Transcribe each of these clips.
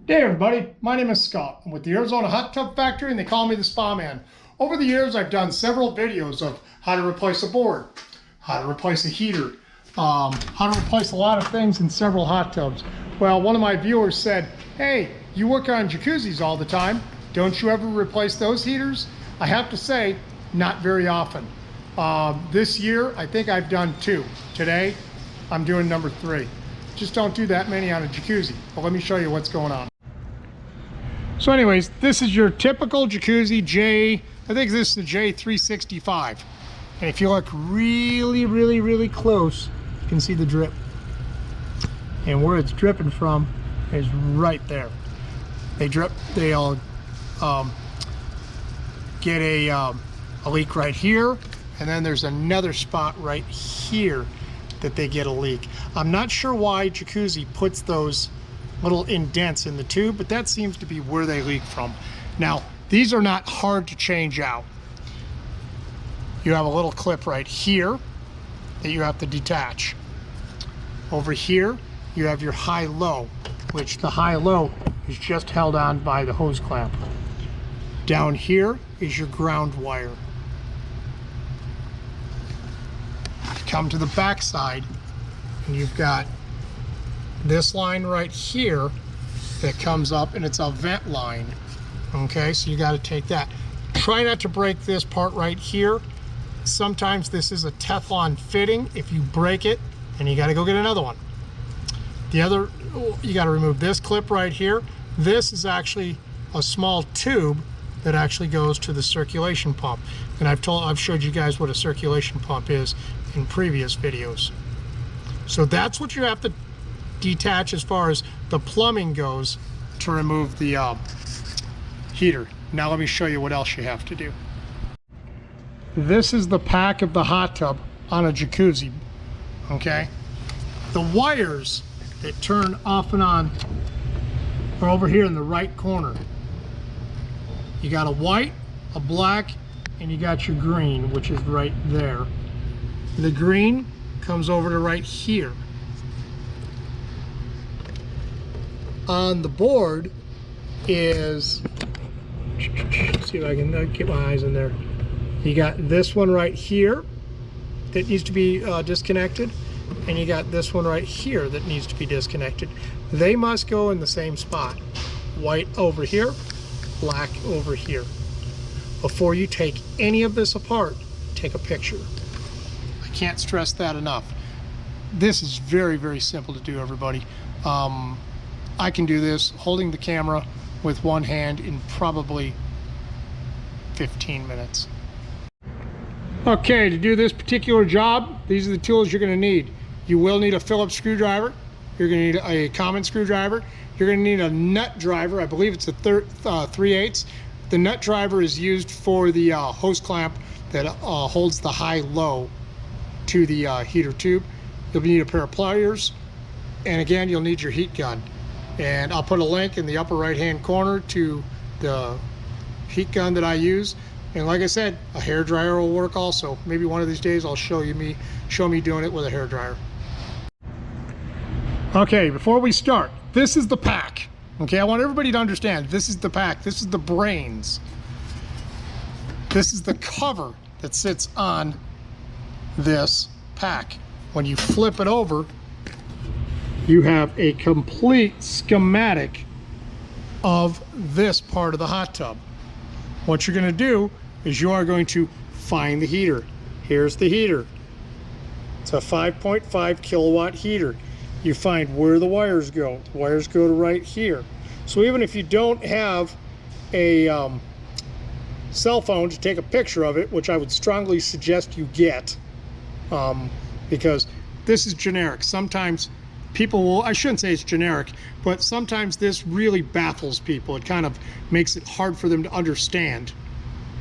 Hey everybody, my name is Scott. I'm with the Arizona Hot Tub Factory and they call me the Spa Man. Over the years I've done several videos of how to replace a board, how to replace a heater, how to replace a lot of things in several hot tubs. Well, one of my viewers said, hey, you work on jacuzzis all the time. Don't you ever replace those heaters? I have to say, not very often. This year, I think I've done 2. Today, I'm doing number 3. Just don't do that many on a jacuzzi. But let me show you what's going on. So anyways, this is your typical jacuzzi I think this is the J365. And if you look really close, you can see the drip. And where it's dripping from is right there. They'll get a leak right here, and then there's another spot right here that they get a leak. I'm not sure why Jacuzzi puts those little indents in the tube, but that seems to be where they leak from. Now, these are not hard to change out. You have a little clip right here that you have to detach. Over here, you have your high-low, which the high-low is just held on by the hose clamp. Down here is your ground wire. Come to the back side, and you've got this line right here that comes up, and it's a vent line. Okay, so you got to take that. Try not to break this part right here. Sometimes this is a Teflon fitting. If you break it, then you got to go get another one. The other, you got to remove this clip right here. This is actually a small tube that actually goes to the circulation pump. And I've showed you guys what a circulation pump is in previous videos. So that's what you have to detach as far as the plumbing goes to remove the heater. Now let me show you what else you have to do. This is the pack of the hot tub on a jacuzzi, okay? The wires that turn off and on are over here in the right corner. You got a white, a black, and you got your green, which is right there. The green comes over to right here. On the board is, see if I can get my eyes in there. You got this one right here that needs to be disconnected, and you got this one right here that needs to be disconnected. They must go in the same spot. White over here, black over here. Before you take any of this apart, take a picture. I can't stress that enough. This is very simple to do, everybody. I can do this holding the camera with one hand in probably 15 minutes. Okay, to do this particular job, these are the tools you're going to need. You will need a Phillips screwdriver. You're going to need a common screwdriver. You're going to need a nut driver. I believe it's a 3/8. The nut driver is used for the hose clamp that holds the high-low to the heater tube. You'll need a pair of pliers, and again, you'll need your heat gun. And I'll put a link in the upper right-hand corner to the heat gun that I use. And like I said, a hair dryer will work also. Maybe one of these days I'll show me doing it with a hair dryer. Okay, before we start, this is the pack. Okay, I want everybody to understand, this is the pack, this is the brains. This is the cover that sits on this pack. When you flip it over, you have a complete schematic of this part of the hot tub. What you're going to do is you are going to find the heater. Here's the heater. It's a 5.5 kilowatt heater. You find where the wires go. The wires go to right here. So even if you don't have a cell phone to take a picture of it, which I would strongly suggest you get, because this is generic. Sometimes people will, I shouldn't say it's generic, but sometimes this really baffles people. It kind of makes it hard for them to understand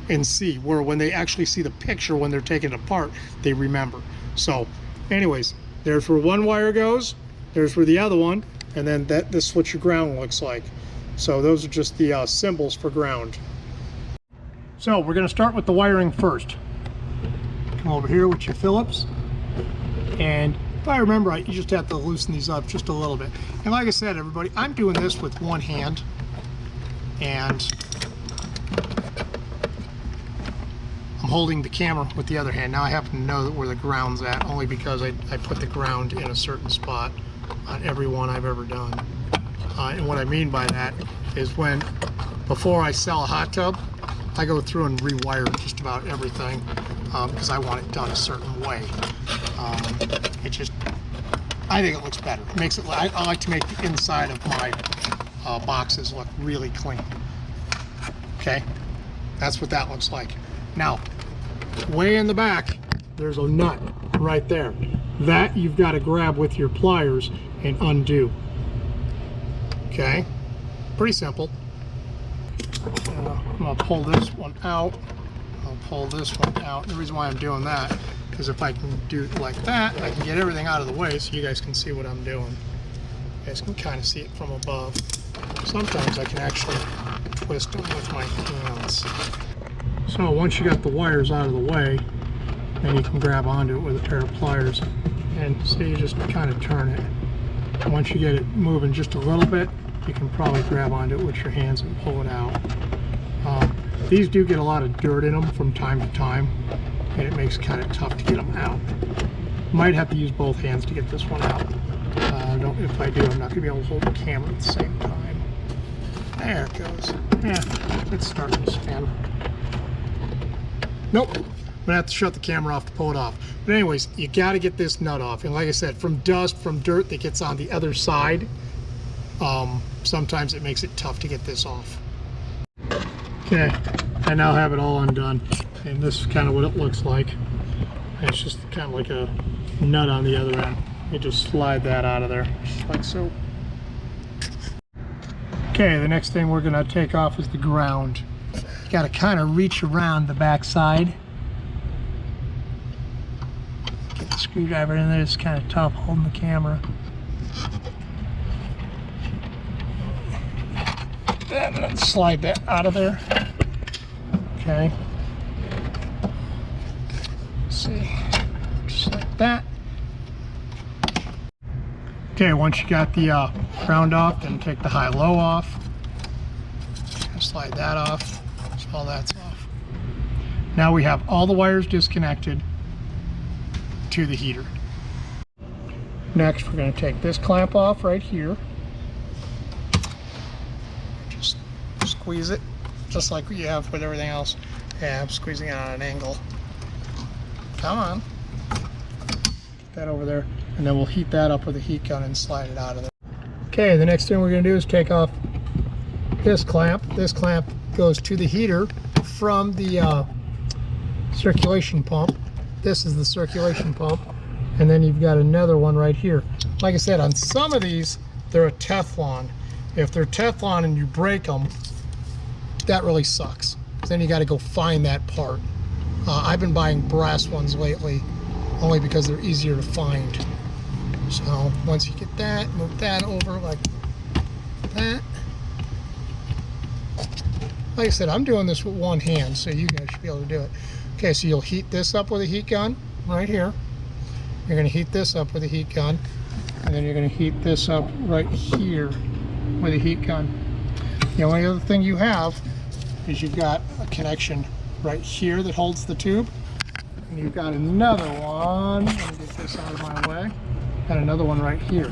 and see, where when they actually see the picture when they're taking it apart, they remember. So anyways, there's where one wire goes, there's where the other one, and then this is what your ground looks like. So those are just the symbols for ground. So we're going to start with the wiring first. Come over here with your Phillips, and if I remember right, you just have to loosen these up just a little bit. And like I said, everybody, I'm doing this with one hand, and I'm holding the camera with the other hand. Now I happen to know where the ground's at, only because I put the ground in a certain spot on every one I've ever done. And what I mean by that is before I sell a hot tub, I go through and rewire just about everything because I want it done a certain way. I think it looks better. It makes it. I like to make the inside of my boxes look really clean. Okay, that's what that looks like. Now, way in the back, there's a nut right there. That you've got to grab with your pliers and undo. Okay, pretty simple. I'm gonna pull this one out. I'll pull this one out. The reason why I'm doing that is if I can do it like that, I can get everything out of the way so you guys can see what I'm doing. You guys can kind of see it from above. Sometimes I can actually twist them with my hands. So once you got the wires out of the way, then you can grab onto it with a pair of pliers. And so you just kind of turn it. And once you get it moving just a little bit, you can probably grab onto it with your hands and pull it out. These do get a lot of dirt in them from time to time, and it makes it kind of tough to get them out. Might have to use both hands to get this one out. If I do, I'm not going to be able to hold the camera at the same time. There it goes. Yeah, it's starting to spin. Nope. I'm going to have to shut the camera off to pull it off. But anyways, you got to get this nut off. And like I said, from dust, from dirt that gets on the other side, sometimes it makes it tough to get this off. Okay, I now have it all undone, and this is kind of what it looks like. It's just kind of like a nut on the other end. You just slide that out of there, just like so. Okay, the next thing we're going to take off is the ground. You got to kind of reach around the back side. Get the screwdriver in there. It's kind of tough holding the camera. And then slide that out of there. Okay. Let's see, just like that. Okay, once you got the ground off, then take the high-low off. Slide that off. So all that's off. Now we have all the wires disconnected to the heater. Next, we're going to take this clamp off right here. Squeeze it just like you have with everything else. Yeah, I'm squeezing it on an angle. Come on. Get that over there, and then we'll heat that up with a heat gun and slide it out of there. Okay, the next thing we're going to do is take off this clamp. This clamp goes to the heater from the circulation pump. This is the circulation pump, and then you've got another one right here. Like I said, on some of these, they're a Teflon. If they're Teflon and you break them, that really sucks. Then you got to go find that part. I've been buying brass ones lately, only because they're easier to find. So once you get that, move that over like that. Like I said, I'm doing this with one hand, so you guys should be able to do it. Okay, so you'll heat this up with a heat gun right here. You're going to heat this up with a heat gun, and then you're going to heat this up right here with a heat gun. The only other thing you have is you've got a connection right here that holds the tube, and you've got another one. Let me get this out of my way. And another one right here.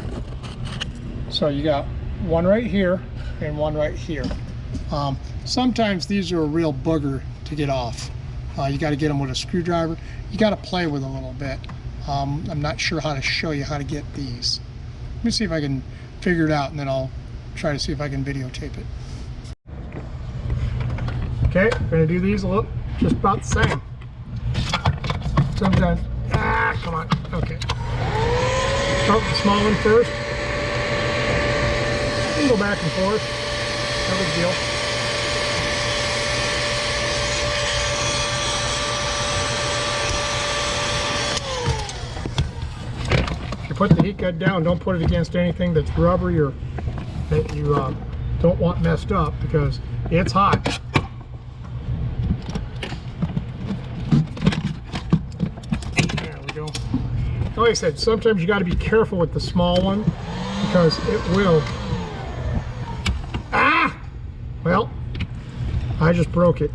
So you got one right here and one right here. Sometimes these are a real booger to get off. You got to get them with a screwdriver. You got to play with a little bit. I'm not sure how to show you how to get these. Let me see if I can figure it out, and then I'll try to see if I can videotape it. Okay, we're going to do these just about the same. Sometimes, come on, okay. Start with the small one first. You can go back and forth, no big deal. If you put the heat gun down, don't put it against anything that's rubbery or that you don't want messed up, because it's hot. There we go. like I said, sometimes you got to be careful with the small one because it will. Ah! Well, I just broke it.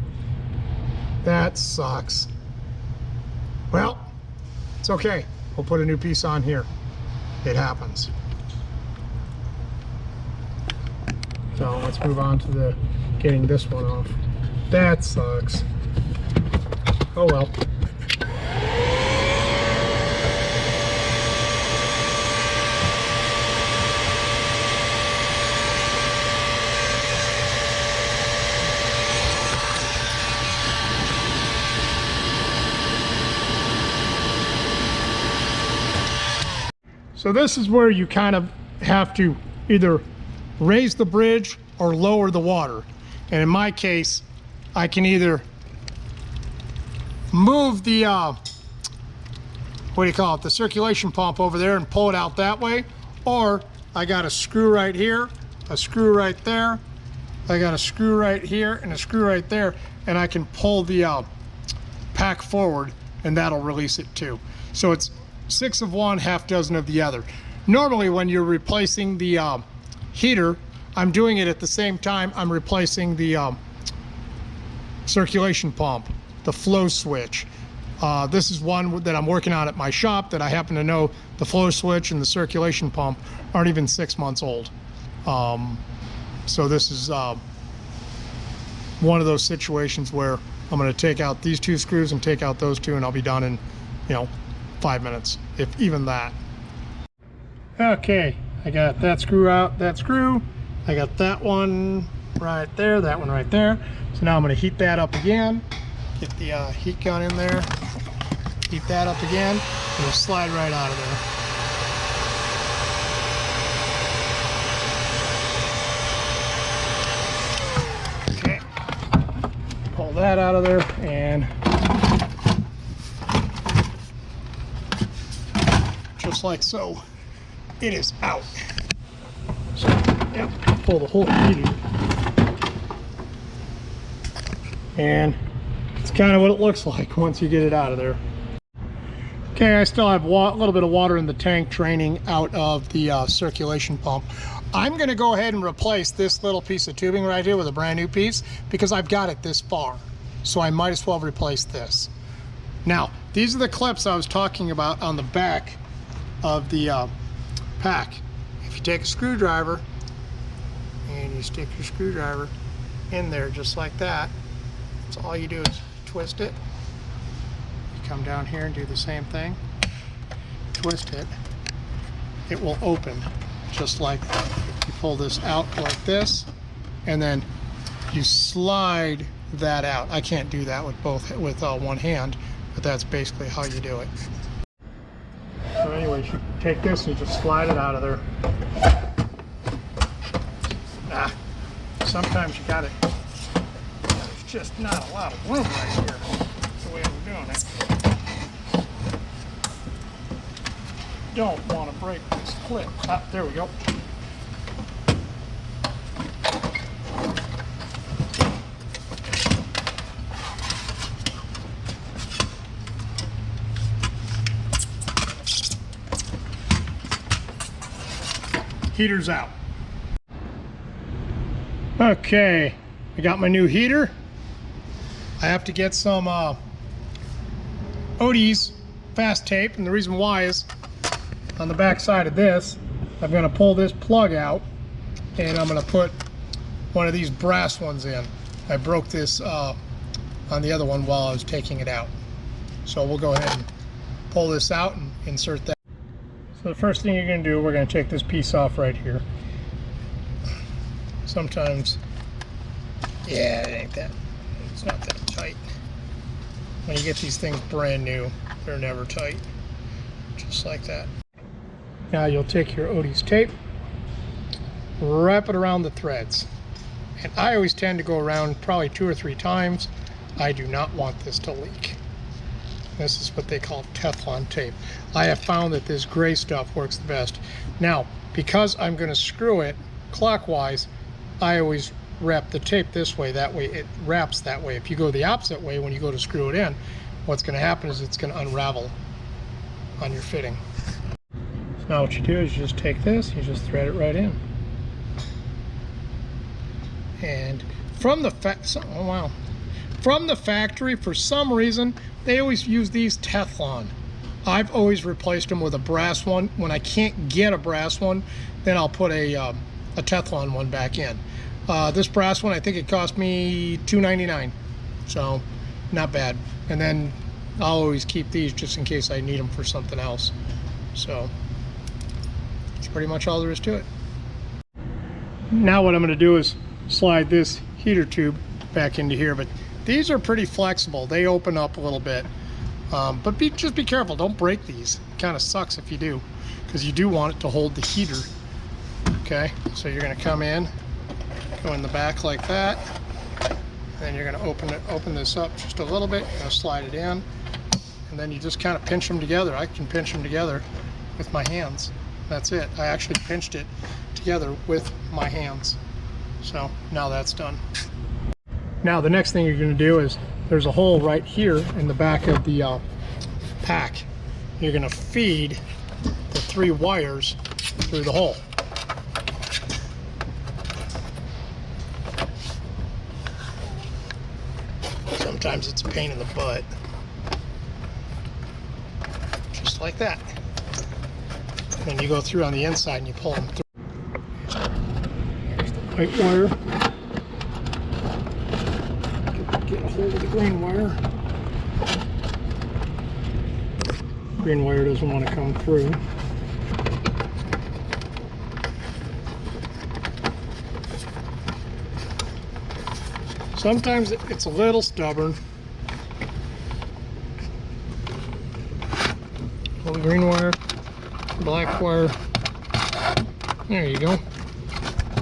That sucks. Well, it's okay. We'll put a new piece on here. It happens. So let's move on to getting this one off. That sucks. Oh well. So this is where you kind of have to either raise the bridge or lower the water. And in my case, I can either move the, the circulation pump over there and pull it out that way, or I got a screw right here, a screw right there, I got a screw right here and a screw right there, and I can pull the pack forward and that'll release it too. So it's 6 of one, half dozen of the other. Normally when you're replacing the heater, I'm doing it at the same time I'm replacing the circulation pump, the flow switch. This is one that I'm working on at my shop that I happen to know the flow switch and the circulation pump aren't even 6 months old. So this is one of those situations where I'm going to take out these 2 screws and take out those 2, and I'll be done in, 5 minutes, if even that. Okay, I got that screw out, that screw. I got that one right there, that one right there. So now I'm going to heat that up again. Get the heat gun in there. Heat that up again, and it'll slide right out of there. Okay. Pull that out of there, and just like so, it is out. So, yeah, pull the whole heater. And it's kind of what it looks like once you get it out of there. Okay, I still have a little bit of water in the tank draining out of the circulation pump. I'm going to go ahead and replace this little piece of tubing right here with a brand new piece because I've got it this far. So I might as well replace this. Now, these are the clips I was talking about on the back of the pack. If you take a screwdriver and you stick your screwdriver in there just like that, so all you do is twist it. You come down here and do the same thing. Twist it. It will open just like that. You pull this out like this, and then you slide that out. I can't do that with one hand, but that's basically how you do it. So anyways, you take this and you just slide it out of there. Sometimes you got it. There's just not a lot of room right here. That's the way we're doing it. Don't want to break this clip. There we go. Heater's out. Okay, I got my new heater. I have to get some Otis fast tape, and the reason why is on the back side of this, I'm going to pull this plug out and I'm going to put one of these brass ones in. I broke this on the other one while I was taking it out. So we'll go ahead and pull this out and insert that. So the first thing you're going to do, we're going to take this piece off right here. Sometimes, yeah, it's not that tight. When you get these things brand new, they're never tight. Just like that. Now you'll take your Otis tape, wrap it around the threads. And I always tend to go around probably 2 or 3 times. I do not want this to leak. This is what they call Teflon tape. I have found that this gray stuff works the best. Now, because I'm going to screw it clockwise, I always wrap the tape this way. That way it wraps that way. If you go the opposite way when you go to screw it in, what's going to happen is it's going to unravel on your fitting. So now what you do is you just take this, you just thread it right in. And from the from the factory, for some reason, they always use these Teflon. I've always replaced them with a brass one. When I can't get a brass one, then I'll put a Teflon one back in. This brass one, I think it cost me $2.99, so not bad. And then I'll always keep these just in case I need them for something else. So that's pretty much all there is to it. Now what I'm going to do is slide this heater tube back into here, but these are pretty flexible. They open up a little bit, but just be careful, don't break these. It kind of sucks if you do, because you do want it to hold the heater. Okay, so you're going to come in, go in the back like that, and then you're going to open this up just a little bit. You're going to slide it in, and then you just kind of pinch them together. I can pinch them together with my hands. That's it. I actually pinched it together with my hands. So now that's done. Now the next thing you're going to do is, there's a hole right here in the back of the pack. You're going to feed the 3 wires through the hole. Sometimes it's a pain in the butt. Just like that. And you go through on the inside and you pull them through. Here's the white wire. Get a hold of the green wire. Green wire doesn't want to come through. Sometimes it's a little stubborn. Pull the green wire, black wire. There you go.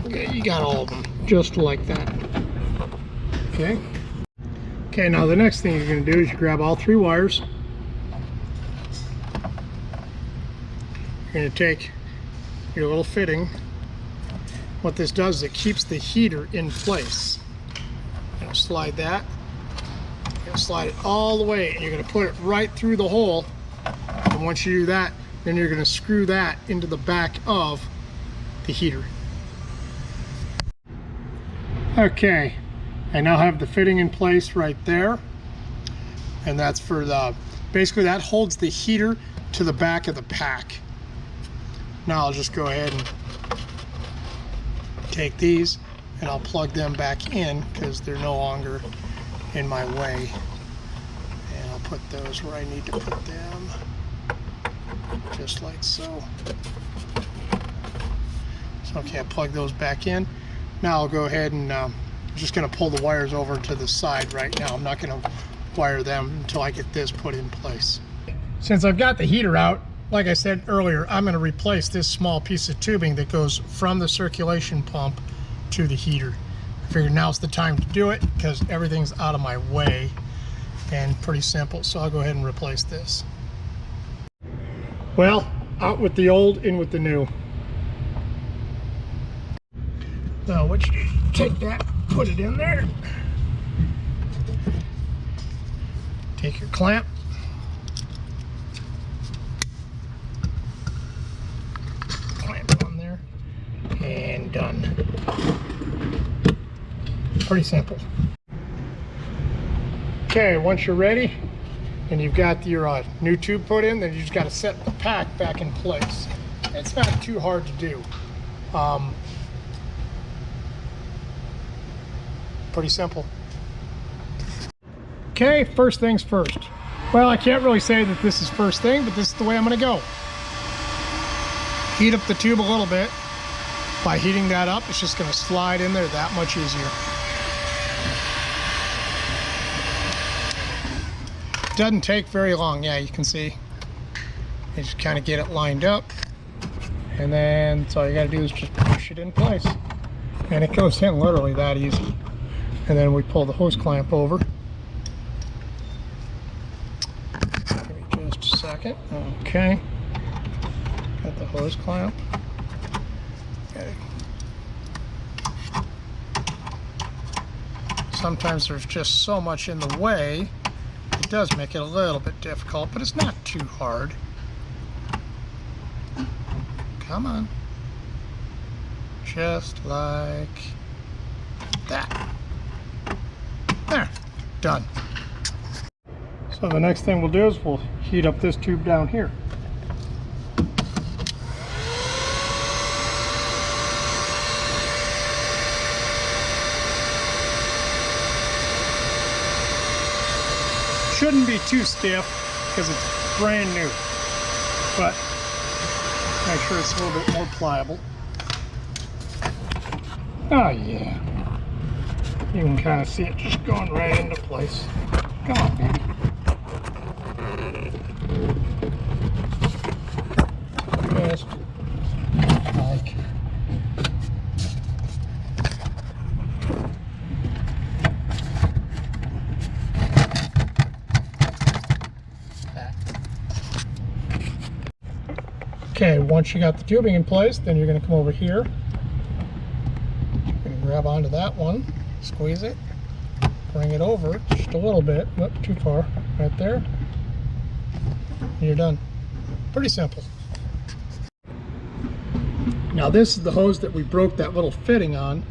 Okay, you got all of them, just like that. Okay. Okay, now the next thing you're going to do is you grab all 3 wires. You're going to take your little fitting. What this does is it keeps the heater in place. You're going to slide that. You're going to slide it all the way, and you're going to put it right through the hole. And once you do that, then you're going to screw that into the back of the heater. Okay, I now have the fitting in place right there, and that's for the, basically that holds the heater to the back of the pack. Now I'll just go ahead and take these and I'll plug them back in because they're no longer in my way, and I'll put those where I need to put them, just like so. So okay, I plug those back in. Now I'll go ahead and I'm just going to pull the wires over to the side right now. I'm not going to wire them until I get this put in place. Since I've got the heater out, like I said earlier, I'm going to replace this small piece of tubing that goes from the circulation pump to the heater. I figured now's the time to do it because everything's out of my way and pretty simple. So I'll go ahead and replace this. Well, out with the old, in with the new. Now what you do, take that, put it in there. Take your clamp. Clamp it on there. And done. Pretty simple. Okay, once you're ready and you've got your new tube put in, then you just got to set the pack back in place. It's not too hard to do. Pretty simple. Okay, first things first. Well, I can't really say that this is first thing, but this is the way I'm going to go. Heat up the tube a little bit. By heating that up, it's just going to slide in there that much easier. Doesn't take very long. Yeah, you can see. You just kind of get it lined up, and then so all you got to do is just push it in place, and it goes in literally that easy. And then we pull the hose clamp over. Give me just a second. Okay. Got the hose clamp. Okay. Sometimes there's just so much in the way, it does make it a little bit difficult, but it's not too hard. Come on. Just like that. There, done. So the next thing we'll do is we'll heat up this tube down here. Shouldn't be too stiff because it's brand new, but make sure it's a little bit more pliable. Oh yeah, you can kind of see it just going right into place. Come on, baby. Just like that. Okay, once you got the tubing in place, then you're going to come over here. You're going to grab onto that one, squeeze it, bring it over just a little bit, not too far, right there, and you're done. Pretty simple. Now this is the hose that we broke that little fitting on,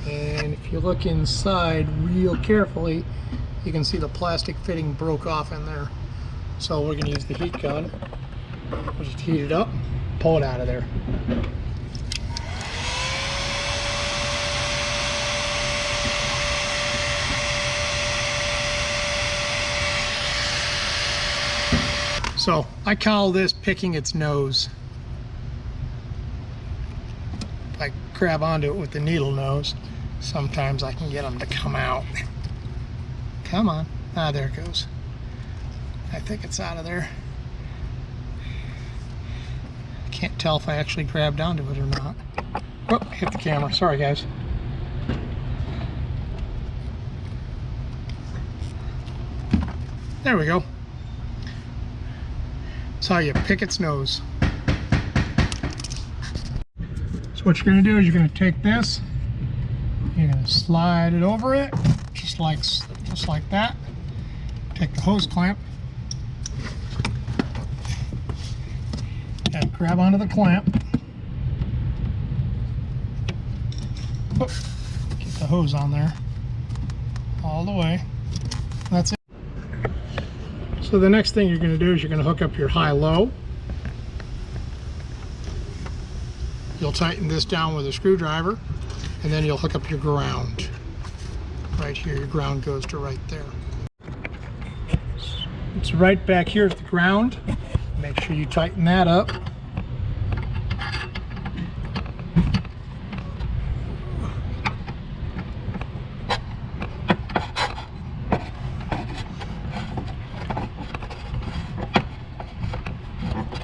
and if you look inside real carefully, you can see the plastic fitting broke off in there. So we're going to use the heat gun. We'll just heat it up, pull it out of there. So I call this picking its nose. If I grab onto it with the needle nose, sometimes I can get them to come out. Come on. Ah, there it goes. I think it's out of there. Can't tell if I actually grabbed onto it or not. Oh, hit the camera. Sorry, guys. There we go. That's how you pick its nose. So what you're going to do is you're going to take this, you're going to slide it over it, just like that. Take the hose clamp and grab onto the clamp. Get the hose on there all the way. That's it. So the next thing you're going to do is you're going to hook up your high-low. You'll tighten this down with a screwdriver, and then you'll hook up your ground. Right here, your ground goes to right there. It's right back here at the ground. Make sure you tighten that up.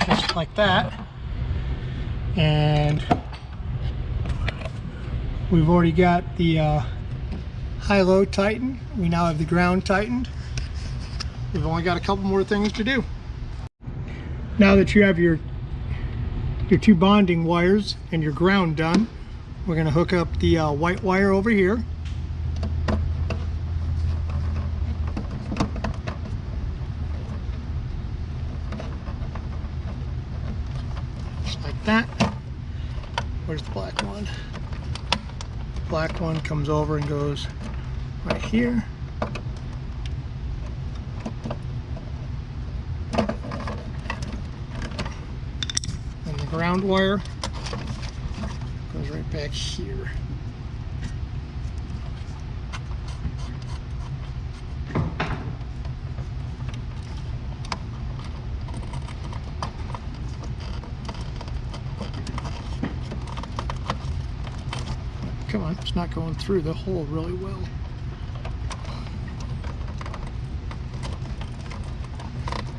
Just like that. And we've already got the high-low tightened. We now have the ground tightened. We've only got a couple more things to do. Now that you have your two bonding wires and your ground done, we're going to hook up the white wire over here. Just like that. Where's the black one? The black one comes over and goes right here. And the ground wire goes right back here. Come on, it's not going through the hole really well.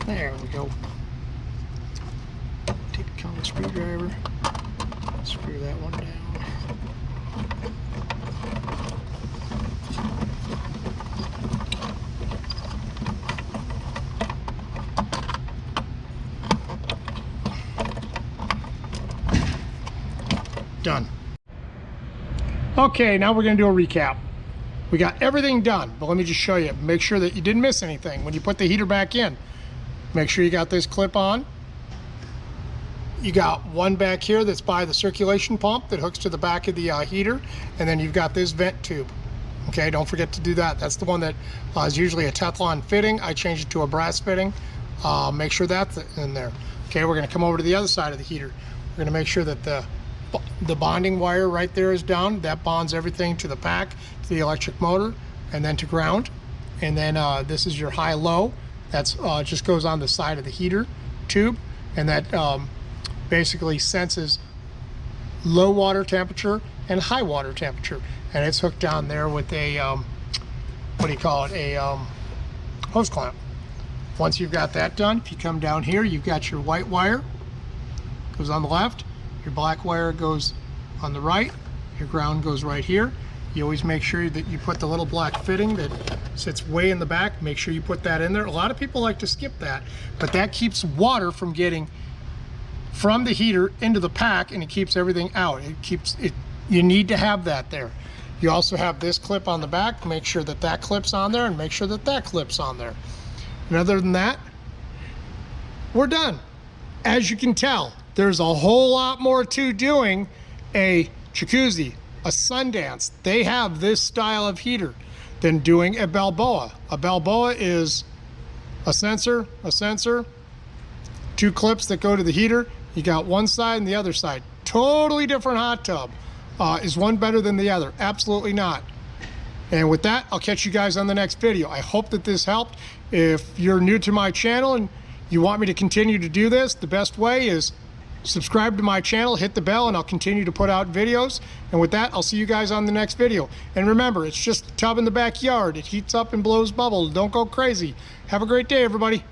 There we go. Take a common screwdriver, screw that one down. Done. Okay, now we're going to do a recap. We got everything done, but let me just show you. Make sure that you didn't miss anything when you put the heater back in. Make sure you got this clip on. You got one back here that's by the circulation pump that hooks to the back of the heater, and then you've got this vent tube. Okay, don't forget to do that. That's the one that is usually a Teflon fitting. I changed it to a brass fitting. Make sure that's in there. Okay, we're gonna come over to the other side of the heater. We're gonna make sure that the bonding wire right there is down. That bonds everything to the pack, to the electric motor, and then to ground. And then this is your high-low. That's just goes on the side of the heater tube, and that basically senses low water temperature and high water temperature, and it's hooked down there with a what do you call it, a hose clamp. Once you've got that done, if you come down here, you've got your white wire goes on the left, your black wire goes on the right, your ground goes right here. You always make sure that you put the little black fitting that sits way in the back. Make sure you put that in there. A lot of people like to skip that, but that keeps water from getting from the heater into the pack, and it keeps everything out. It keeps it. You need to have that there. You also have this clip on the back. Make sure that that clips on there, and make sure that that clips on there. And other than that, we're done. As you can tell, there's a whole lot more to doing a jacuzzi, a Sundance. They have this style of heater than doing a Balboa. A Balboa is a sensor, two clips that go to the heater. You got one side and the other side. Totally different hot tub. Is one better than the other? Absolutely not. And with that, I'll catch you guys on the next video. I hope that this helped. If you're new to my channel and you want me to continue to do this, the best way is subscribe to my channel, hit the bell, and I'll continue to put out videos. And with that, I'll see you guys on the next video. And remember, it's just a tub in the backyard. It heats up and blows bubbles. Don't go crazy. Have a great day, everybody.